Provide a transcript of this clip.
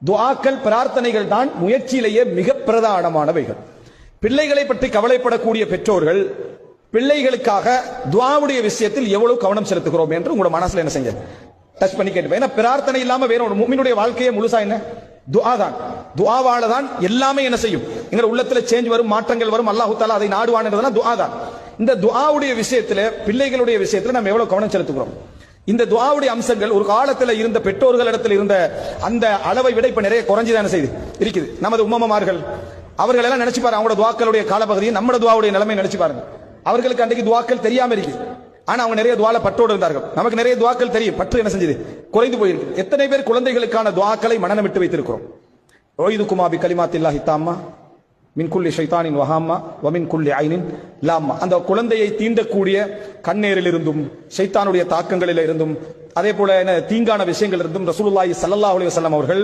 துஆக்கள் பிரார்த்தனைகள் தான் முயற்சியிலேயே மிக பிரதானமானவைகள். பிள்ளைகளை பற்றி கவலைப்படக்கூடிய பெற்றோர்கள் பிள்ளைகளுக்காக துஆவுடைய விஷயத்தில் எவ்வளவு கவனம் செலுத்துகிறோம் என்று உங்களோட மனசுல என்ன செஞ்ச டச் பண்ணி கேட்டு. ஏன்னா பிரார்த்தனை இல்லாம வேற ஒரு முஃமினுடைய வாழ்க்கையை முழுசா என்ன துஆ தான். துஆவால தான் எல்லாமே என்ன செய்யும், எங்க உள்ளத்துல சேஞ்ச் வரும், மாற்றங்கள் வரும். அல்லாஹ் தஆலா அதை நாடுவான்றதுனா துஆ தான். இந்த துஆவுடைய விஷயத்துல பிள்ளைகளுடைய விஷயத்துல நம்ம எவ்வளவு கவனம் செலுத்துகிறோம். இந்த துஆவுடைய அம்சங்கள் ஒரு காலத்துல இருந்த பெற்றோர்களிடத்தில் இருந்த அந்த அளவை விட இப்ப நிறைய குறைஞ்சுதான் செய்து இருக்குது. நமது உம்மமார்கள் அவர்கள் எல்லாம் நினைச்சு பாருங்க, அவங்களோட துஆக்களுடைய காலப்பகுதியை நம்மளோட துஆவுடைய நிலைமை நினைச்சு பாருங்க. அவர்களுக்கு அன்றைக்கு துஆக்கள் தெரியாம இருக்கு, ஆனா அவங்க நிறைய துஆல பற்றோடு இருந்தார்கள். நமக்கு நிறைய துஆக்கள் தெரியும், பற்று என்ன செஞ்சது குறைந்து போயிருக்கு. எத்தனை பேர் குழந்தைகளுக்கான துஆக்களை மனனம் விட்டு வைத்திருக்கிறோம். ஓய்துகுமா பி கலிமாத்தில்லாஹி தாம்மா மின் குல்லி ஷைத்தானின் வஹாம்மா வ மின் குல்லி ஐனின் லாம்மா. அந்த குழந்தையை தீண்டக்கூடிய கண்ணேரில் இருந்தும் ஷைத்தானுடைய தாக்கங்களில் இருந்தும் அதே போல தீங்கான விஷயங்கள் இருந்தும் ரசூலுல்லாஹி ஸல்லல்லாஹு அலைஹி வஸல்லம் அவர்கள்